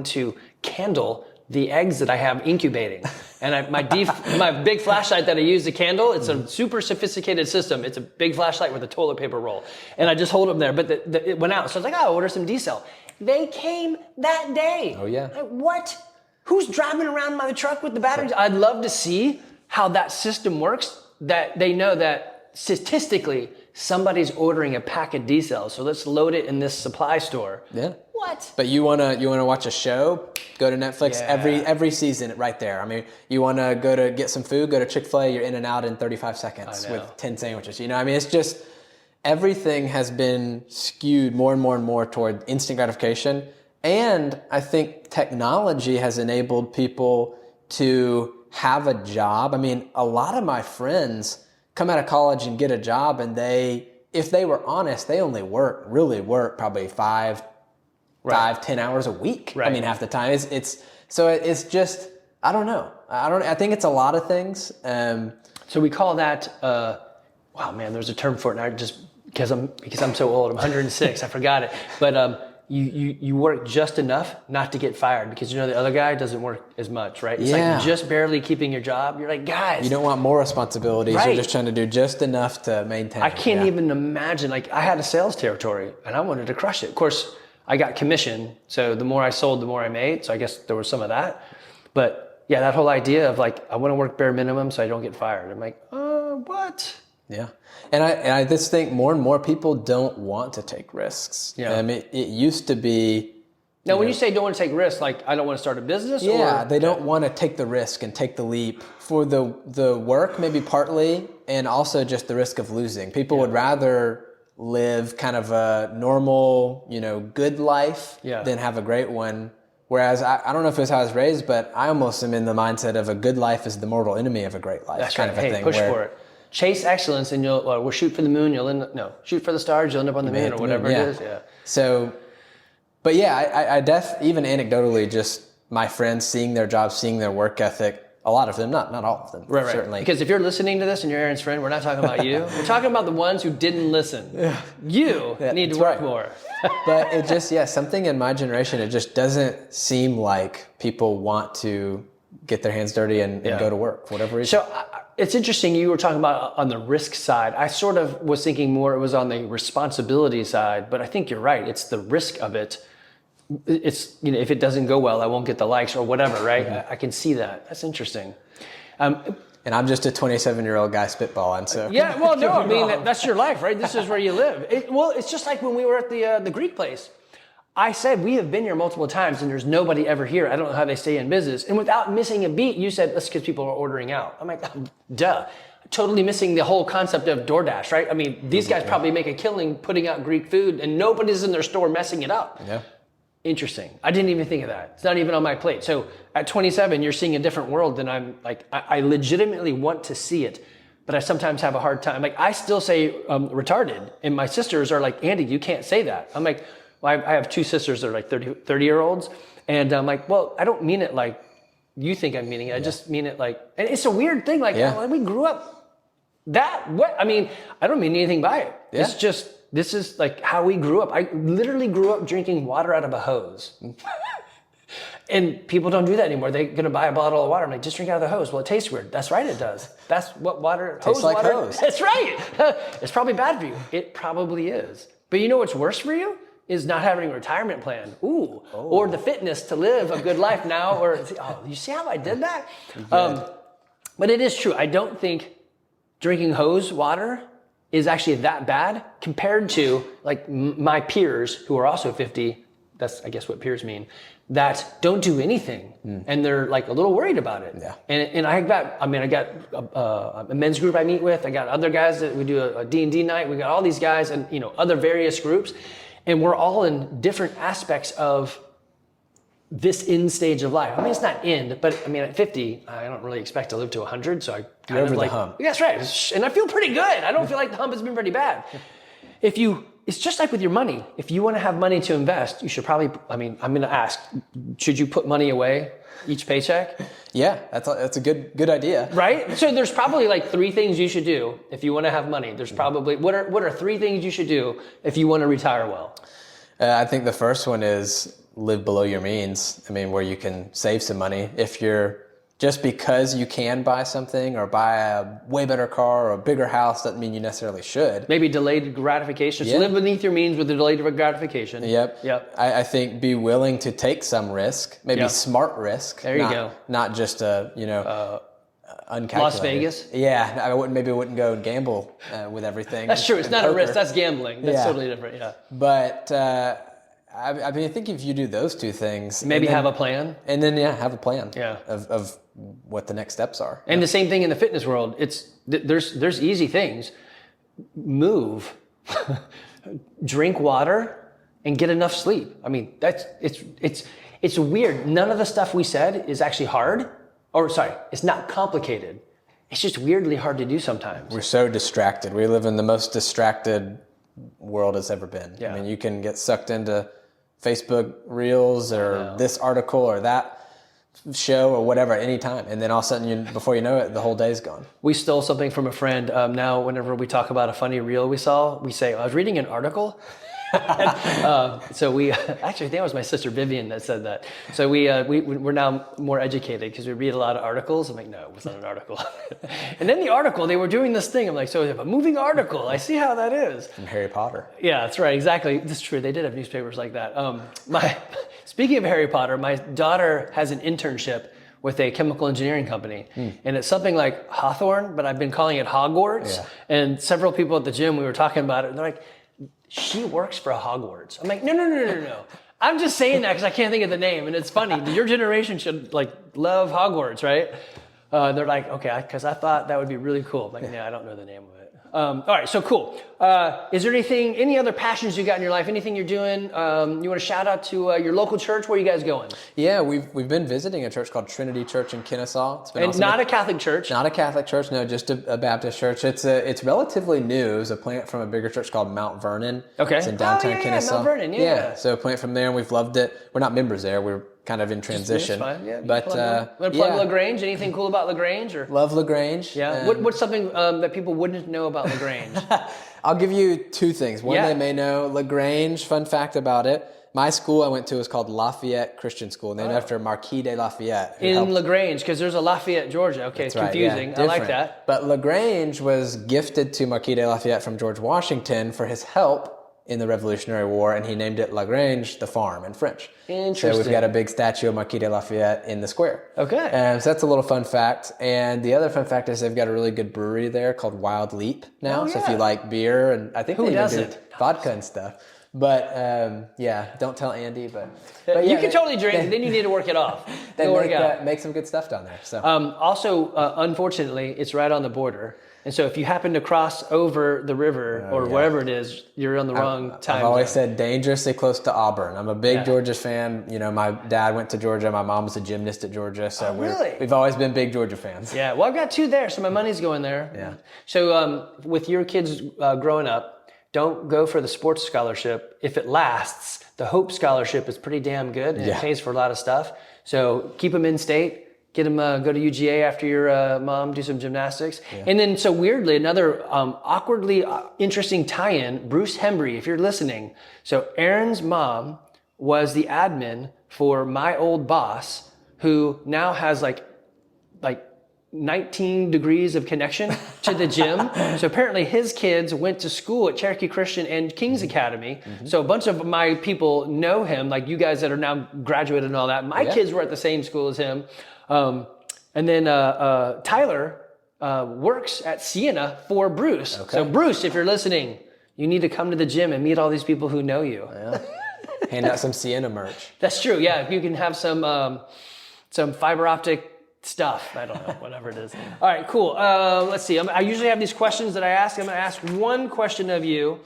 to candle the eggs that I have incubating. And my big flashlight that I use, the candle, it's a super sophisticated system. It's a big flashlight with a toilet paper roll. And I just hold them there, but it went out. So I was like, I'll order some D-cell. They came that day. Oh yeah. What? Who's driving around my truck with the batteries? I'd love to see how that system works, that they know that statistically somebody's ordering a pack of D-cells. So let's load it in this supply store. Yeah. What? But you wanna watch a show? Go to Netflix. Every season right there. You wanna go to get some food? Go to Chick-fil-A. You're in and out in 35 seconds with 10 sandwiches. It's just everything has been skewed more and more and more toward instant gratification. And I think technology has enabled people to have a job. I lot of my friends come out of college and get a job, and if they were honest, they only really work probably 10 hours a week. Right. Half the time. It's just, I don't know. I think it's a lot of things. So we call that, wow, man, there's a term for it. And I just, because I'm so old, I'm 106, I forgot it. But you work just enough not to get fired, because the other guy doesn't work as much, right? It's like just barely keeping your job. You're like, guys. You don't want more responsibilities. Right. You're just trying to do just enough to maintain. I can't even imagine, I had a sales territory and I wanted to crush it. Of course, I got commission. So the more I sold, the more I made. So I guess there was some of that. But yeah, that whole idea of I want to work bare minimum so I don't get fired. I'm like, what? Yeah. And I just think more and more people don't want to take risks. Yeah. It used to be. Now, when you say don't want to take risks, I don't want to start a business? Yeah, they don't want to take the risk and take the leap for the work, maybe partly, and also just the risk of losing. People would rather live kind of a normal, good life than have a great one. Whereas I don't know if it's how I was raised, but I almost am in the mindset of a good life is the mortal enemy of a great life. That's kind right. of a thing. Push for it. Chase excellence, and we'll shoot for the moon. Shoot for the stars. You'll end up on the moon or whatever it is. Yeah. So, but yeah, I even anecdotally, just my friends seeing their jobs, seeing their work ethic. A lot of them, not all of them, right, certainly. Because if you're listening to this and you're Aaron's friend, we're not talking about you. We're talking about the ones who didn't listen. Yeah. You need to work more. But it just, something in my generation, it just doesn't seem like people want to get their hands dirty and go to work for whatever reason. So it's interesting. You were talking about on the risk side. I sort of was thinking more it was on the responsibility side, but I think you're right. It's the risk of it. It's, if it doesn't go well, I won't get the likes or whatever, right? Mm-hmm. I can see that. That's interesting. And I'm just a 27-year-old guy spitballing, so. Yeah, well, no, that's your life, right? This is where you live. It's just like when we were at the Greek place. I said, we have been here multiple times and there's nobody ever here. I don't know how they stay in business. And without missing a beat, you said, that's because people are ordering out. I'm like, duh. totally missing the whole concept of DoorDash, right? I mean, these guys probably make a killing putting out Greek food and nobody's in their store messing it up. Yeah. Interesting. I didn't even think of that. It's not even on my plate. So at 27, you're seeing a different world than I'm like, I legitimately want to see it, but I sometimes have a hard time. Like I still say retarded, and my sisters are like, Andy, you can't say that. I'm like, well, I have two sisters that are like 30-year-olds. And I'm like, well, I don't mean it like you think I'm meaning it. I just mean it like, and it's a weird thing. Like we grew up I mean, I don't mean anything by it. Yeah. It's just, this is like how we grew up. I literally grew up drinking water out of a hose. And people don't do that anymore. They're going to buy a bottle of water. I'm like, just drink out of the hose. Well, it tastes weird. That's right, it does. That's what water, tastes like water. Hose. That's right. It's probably bad for you. It probably is. But you know what's worse for you? Is not having a retirement plan. Or the fitness to live a good life now. Or, you see how I did that? But it is true. I don't think drinking hose water is actually that bad compared to like my peers who are also 50. That's, I guess, what peers mean, that don't do anything. And they're like a little worried about it. Yeah. And I got a men's group I meet with. I got other guys that we do a D&D night. We got all these guys and, other various groups. And we're all in different aspects of this end stage of life. I mean, it's not end, but I mean, at 50, I don't really expect to live to 100. So I kind of like, the hump. Yeah, that's right. And I feel pretty good. I don't feel like the hump has been pretty bad. It's just like with your money. If you want to have money to invest, you should probably, I'm going to ask, should you put money away each paycheck? Yeah, that's a good idea. Right? So there's probably like 3 things you should do if you want to have money. There's probably, what are 3 things you should do if you want to retire well? I think the first one is live below your means. Where you can save some money. If you're, just because you can buy something or buy a way better car or a bigger house doesn't mean you necessarily should. Maybe delayed gratification. So live beneath your means with a delayed gratification. Yep. I think be willing to take some risk, maybe smart risk. There you go. Not just uncalculated. Las Vegas? Yeah, I wouldn't go and gamble with everything. That's true. It's not poker. A risk. That's gambling. That's totally different. Yeah. But I think if you do those 2 things, maybe have a plan, and then have a plan. Of what the next steps are. And the same thing in the fitness world. There's easy things. Move, drink water, and get enough sleep. It's weird. None of the stuff we said is actually hard. It's not complicated. It's just weirdly hard to do sometimes. We're so distracted. We live in the most distracted world has ever been. Yeah. You can get sucked into Facebook Reels or this article or that show or whatever at any time. And then all of a sudden, before you know it, the whole day's gone. We stole something from a friend. Now, whenever we talk about a funny reel we saw, we say, I was reading an article. So we actually, I think it was my sister Vivian that said that. So we're now more educated because we read a lot of articles. I'm like, no, it wasn't an article. And then the article, they were doing this thing. I'm like, so a moving article. I see how that is. From Harry Potter. Yeah, that's right. Exactly. That's true. They did have newspapers like that. Speaking of Harry Potter, my daughter has an internship with a chemical engineering company. And it's something like Hawthorne, but I've been calling it Hogwarts. Yeah. And several people at the gym, we were talking about it, and they're like, she works for Hogwarts. I'm like, no. I'm just saying that because I can't think of the name. And it's funny. Your generation should love Hogwarts, right? They're like, okay, because I thought that would be really cool. I'm like, I don't know the name of it. All right, so cool. Is there any other passions you got in your life? Anything you're doing? You want to shout out to your local church? Where are you guys going? Yeah, we've been visiting a church called Trinity Church in Kennesaw. It's been awesome. Not a Catholic church? Not a Catholic church, no, just a Baptist church. It's relatively new. It was a plant from a bigger church called Mount Vernon. Okay. It's in downtown Kennesaw. Mount Vernon, yeah. So a plant from there, and we've loved it. We're not members there. We're kind of in transition. It's fine. Yeah, but want to plug LaGrange? Anything cool about LaGrange? Or? Love LaGrange. Yeah. What's something that people wouldn't know about LaGrange? I'll give you 2 things. One they may know. LaGrange, fun fact about it. My school I went to was called Lafayette Christian School, named after Marquis de Lafayette. In LaGrange, because there's a Lafayette, Georgia. Okay, that's it's confusing. Right, I like that. But LaGrange was gifted to Marquis de Lafayette from George Washington for his help in the Revolutionary War, and he named it LaGrange, the farm in French. Interesting. So we've got a big statue of Marquis de Lafayette in the square. Okay. So that's a little fun fact. And the other fun fact is they've got a really good brewery there called Wild Leap now. So if you like beer, and I think they even do vodka and stuff. But don't tell Andy. But you can totally drink, and then you need to work it off. They make some good stuff down there. So also, unfortunately, it's right on the border. And so if you happen to cross over the river whatever it is, you're on the wrong time. I've always said dangerously close to Auburn. I'm a big Georgia fan. You know, my dad went to Georgia. My mom was a gymnast at Georgia. So we've always been big Georgia fans. Yeah, well, I've got 2 there, so my money's going there. Yeah. So with your kids growing up, don't go for the sports scholarship. If it lasts, the Hope Scholarship is pretty damn good, and it pays for a lot of stuff. So keep them in state. Get them go to UGA after your mom, do some gymnastics. Yeah. And then, so weirdly, another awkwardly interesting tie-in, Bruce Hembry, if you're listening. So Aaron's mom was the admin for my old boss, who now has like 19 degrees of connection to the gym. So apparently his kids went to school at Cherokee Christian and King's Academy. Mm-hmm. So a bunch of my people know him, like you guys that are now graduated and all that. My kids were at the same school as him. And then Tyler works at Siena for Bruce. Okay. So Bruce, if you're listening, you need to come to the gym and meet all these people who know you. Yeah. Hand out some Siena merch. That's true. Yeah, you can have some fiber optic stuff. I don't know, whatever it is. All right, cool. Let's see. I usually have these questions that I ask. I'm going to ask one question of you.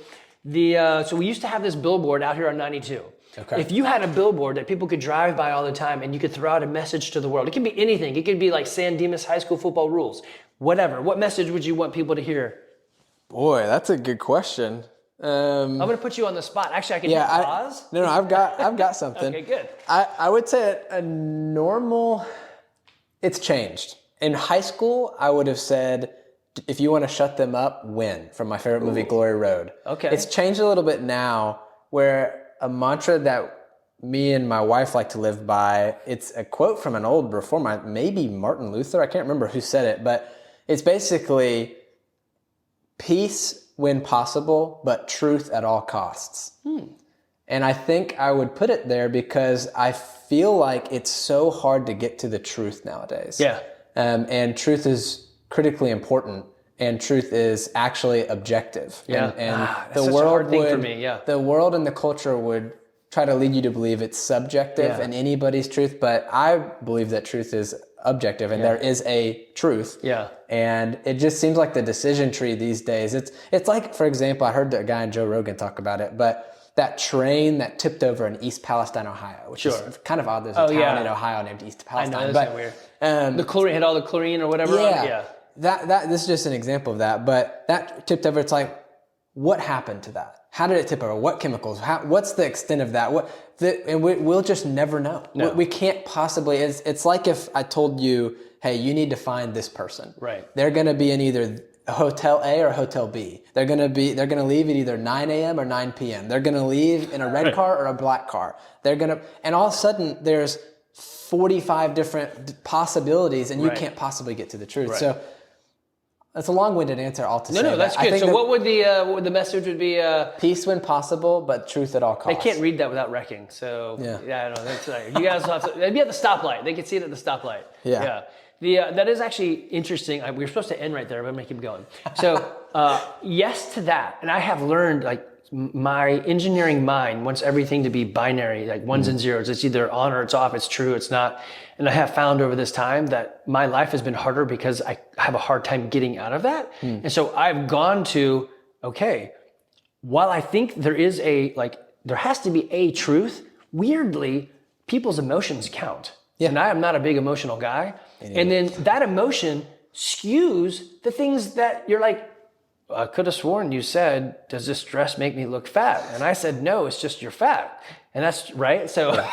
So we used to have this billboard out here on 92. Okay. If you had a billboard that people could drive by all the time and you could throw out a message to the world, it could be anything. It could be like San Dimas High School football rules, whatever. What message would you want people to hear? Boy, that's a good question. I'm going to put you on the spot. Actually, I can hit pause. No, I've got something. Okay, good. I would say a normal, it's changed. In high school, I would have said, if you want to shut them up, win, from my favorite movie, Glory Road. Okay. It's changed a little bit now, where a mantra that me and my wife like to live by, it's a quote from an old reformer, maybe Martin Luther, I can't remember who said it, but it's basically peace when possible, but truth at all costs. And I think I would put it there because I feel like it's so hard to get to the truth nowadays. Yeah. And truth is critically important. And truth is actually objective. Yeah. And the world the world and the culture would try to lead you to believe it's subjective and anybody's truth. But I believe that truth is objective and there is a truth. Yeah. And it just seems like the decision tree these days. It's like, for example, I heard a guy in Joe Rogan talk about it, but that train that tipped over in East Palestine, Ohio, which is kind of odd. There's a town in Ohio named East Palestine. I know, that's weird. The chlorine had all the chlorine or whatever on it. Yeah. This is just an example of that, but that tipped over. It's like, what happened to that? How did it tip over? What chemicals? What's the extent of that? And we'll just never know. No. We can't possibly. It's like if I told you, hey, you need to find this person. Right. They're going to be in either Hotel A or Hotel B. They're going to leave at either 9 a.m. or 9 p.m. They're going to leave in a red car or a black car. And all of a sudden there's 45 different possibilities, and you can't possibly get to the truth. Right. So. That's a long-winded answer all to say. No, that's good. So what would the message would be? Peace when possible, but truth at all costs. They can't read that without wrecking. So I don't know. That's you guys have to. They'd be at the stoplight. They could see it at the stoplight. Yeah. That is actually interesting. We were supposed to end right there, but I'm gonna keep going. So yes to that, and I have learned like my engineering mind wants everything to be binary, like ones and zeros. It's either on or it's off. It's true. It's not. And I have found over this time that my life has been harder because I have a hard time getting out of that. And so I've gone to, okay, while I think there has to be a truth, weirdly, people's emotions count. Yeah. And I am not a big emotional guy. And then that emotion skews the things that you're like, I could have sworn you said, does this dress make me look fat? And I said, no, it's just you're fat. And that's right. So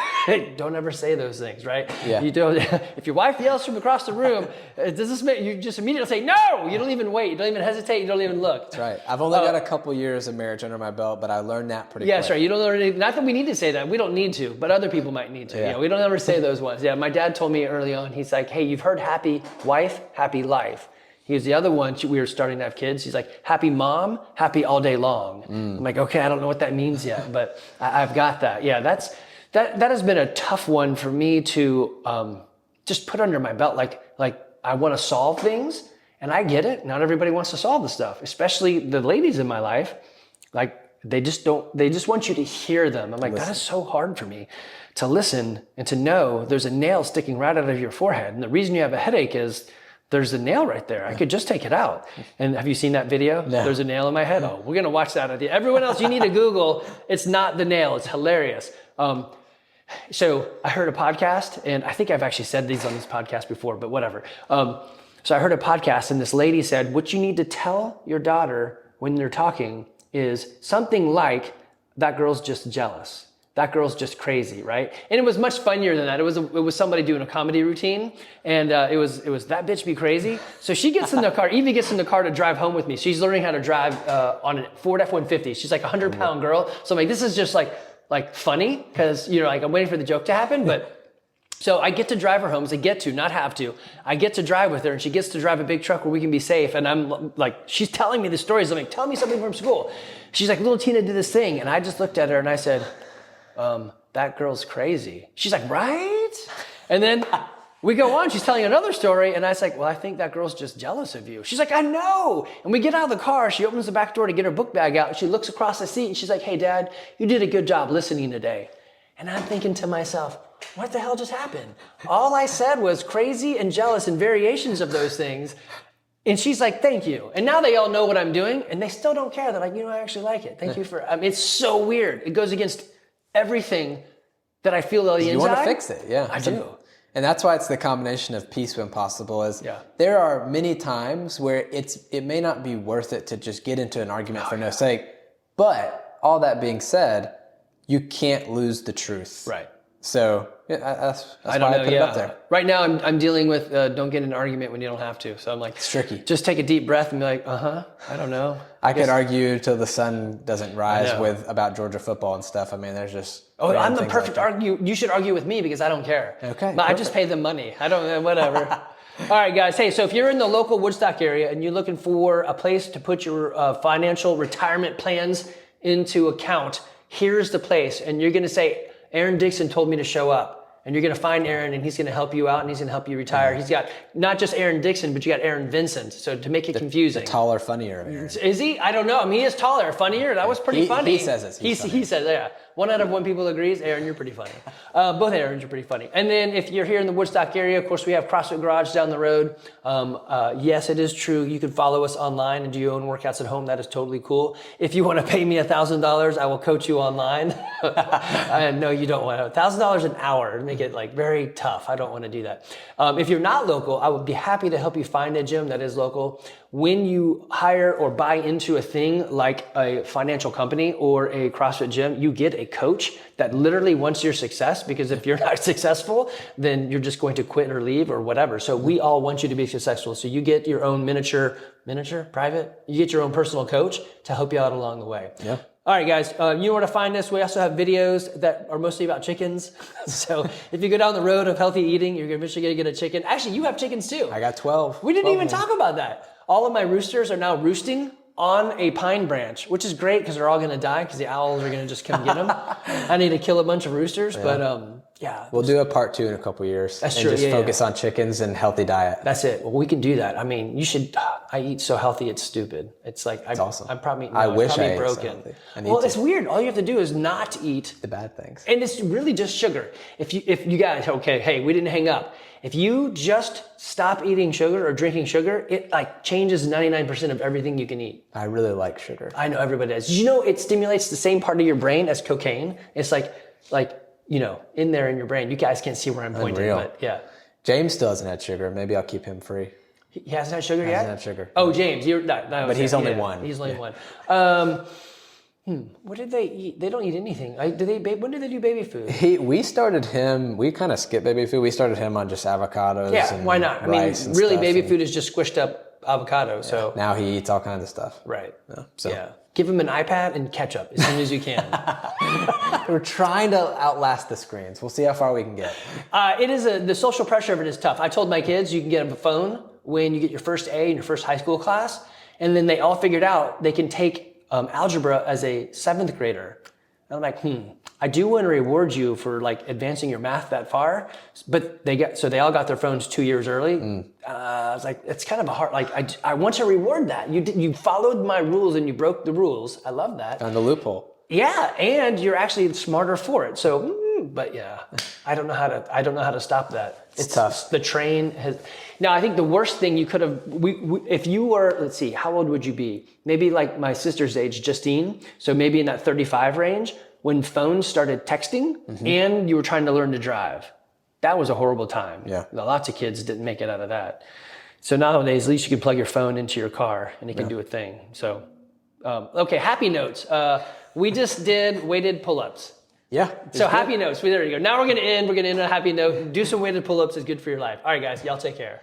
don't ever say those things, right? Yeah. You don't. If your wife yells from across the room, does this make you just immediately say no? You don't even wait. You don't even hesitate. You don't even look. That's right. I've only got a couple years of marriage under my belt, but I learned that pretty quick. Yeah, that's right. You don't learn. Not that we need to say that. We don't need to, but other people might need to. Yeah. We don't ever say those ones. Yeah. My dad told me early on. He's like, hey, you've heard happy wife, happy life. He was the other one. We were starting to have kids. He's like, happy mom, happy all day long. I'm like, okay, I don't know what that means yet, but I've got that. Yeah, that has been a tough one for me to just put under my belt. Like I want to solve things, and I get it. Not everybody wants to solve the stuff, especially the ladies in my life. Like they just want you to hear them. I'm like, that is so hard for me to listen and to know there's a nail sticking right out of your forehead. And the reason you have a headache is there's a nail right there. I could just take it out. And have you seen that video? No. There's a nail in my head. Oh, we're going to watch that. Everyone else, you need to Google. It's not the nail. It's hilarious. So I heard a podcast, and I think I've actually said these on this podcast before, but whatever. So I heard a podcast, and this lady said, what you need to tell your daughter when they're talking is something like, that girl's just jealous. That girl's just crazy, right? And it was much funnier than that. It was somebody doing a comedy routine, and it was that bitch be crazy. So she gets in the car. Evie gets in the car to drive home with me. She's learning how to drive on a Ford F-150. She's like a 100-pound girl. So I'm like, this is just like funny because like I'm waiting for the joke to happen, but. So I get to drive her home. As I get to, not have to. I get to drive with her, and she gets to drive a big truck where we can be safe. And I'm like, she's telling me the stories. I'm like, tell me something from school. She's like, little Tina did this thing, and I just looked at her and I said, that girl's crazy. She's like, right? And then we go on. She's telling another story, and I was like, well, I think that girl's just jealous of you. She's like, I know. And we get out of the car. She opens the back door to get her book bag out. She looks across the seat, and she's like, hey, Dad, you did a good job listening today. And I'm thinking to myself, what the hell just happened? All I said was crazy and jealous and variations of those things. And she's like, thank you. And now they all know what I'm doing, and they still don't care. They're like, I actually like it. Thank you for, it's so weird. It goes against everything that I feel on the inside. You want to fix it, yeah. I do. And that's why it's the combination of peace when possible is there are many times where it may not be worth it to just get into an argument for no sake. But all that being said, you can't lose the truth. Right. So that's why I put it up there. Right now I'm dealing with don't get in an argument when you don't have to. So I'm like, it's tricky. Just take a deep breath and be like, I don't know. I could argue till the sun doesn't rise about Georgia football and stuff. I mean, there's just I'm the perfect argue. You should argue with me because I don't care. Okay. But I just pay them money. I don't whatever. All right, guys. Hey, so if you're in the local Woodstock area and you're looking for a place to put your financial retirement plans into account, here's the place. And you're going to say, Aaron Dixon told me to show up. And you're going to find Aaron, and he's going to help you out, and he's going to help you retire. He's got not just Aaron Dixon, but you got Aaron Vincent. So to make it confusing. The taller, funnier Aaron. Is he? I don't know. I mean, he is taller, funnier. That was pretty funny. He says it. He says, yeah. 1 out of 1 people agrees. Aaron, you're pretty funny. Both Aarons are pretty funny. And then if you're here in the Woodstock area, of course, we have CrossFit Garage down the road. Yes, it is true. You can follow us online and do your own workouts at home. That is totally cool. If you want to pay me $1,000, I will coach you online. No, you don't want to. $1,000 an hour to make it very tough. I don't want to do that. If you're not local, I would be happy to help you find a gym that is local. When you hire or buy into a thing like a financial company or a CrossFit gym, you get a coach that literally wants your success, because if you're not successful, then you're just going to quit or leave or whatever. So we all want you to be successful. So you get your own miniature, private, you get your own personal coach to help you out along the way. Yeah. All right, guys, you know where to find us. We also have videos that are mostly about chickens. So if you go down the road of healthy eating, you're eventually going to get a chicken. Actually, you have chickens too. I got 12. We didn't even talk about that. All of my roosters are now roosting on a pine branch, which is great because they're all going to die because the owls are going to just come get them. I need to kill a bunch of roosters, but yeah. We'll do a part 2 in a couple years. That's and true. Just focus on chickens and healthy diet. That's it. Well, we can do that. I mean, you should. I eat so healthy, it's stupid. It's like it's awesome. I'm probably. I wish I broken. Ate so healthy. Well, it's weird. All you have to do is not eat the bad things, and it's really just sugar. If you guys, okay, hey, we didn't hang up. If you just stop eating sugar or drinking sugar, it changes 99% of everything you can eat. I really like sugar. I know everybody does. You know, it stimulates the same part of your brain as cocaine. It's like in there in your brain. You guys can't see where I'm pointing, Unreal. but yeah. James still hasn't had sugar. Maybe I'll keep him free. He hasn't had sugar yet? Hasn't had sugar. Oh, James, you're not. But he's only one. He's only one. What did they eat? They don't eat anything. When did they do baby food? We started him. We kind of skipped baby food. We started him on just avocados. Yeah, and why not? I mean, really, baby food is just squished up avocado. So now he eats all kinds of stuff. Right. Yeah. Give him an iPad and ketchup as soon as you can. We're trying to outlast the screens. We'll see how far we can get. The social pressure of it is tough. I told my kids you can get a phone when you get your first A in your first high school class, and then they all figured out they can take algebra as a 7th grader. And I'm like, I do want to reward you for like advancing your math that far, but they all got their phones 2 years early. I was like, it's kind of a hard, like, I want to reward that. You followed my rules and you broke the rules. I love that. Found the loophole. Yeah, and you're actually smarter for it. So, but yeah, I don't know how to stop that. It's tough. The train has. Now, I think the worst thing you could have, if you were, let's see, how old would you be? Maybe like my sister's age, Justine. So maybe in that 35 range, when phones started texting and you were trying to learn to drive. That was a horrible time. Yeah. Lots of kids didn't make it out of that. So nowadays, at least you can plug your phone into your car and it can do a thing. So, okay, happy notes. We just did weighted pull-ups. Yeah. So happy notes. There you go. Now we're going to end. We're going to end on a happy note. Do some weighted pull-ups. It's good for your life. All right, guys. Y'all take care.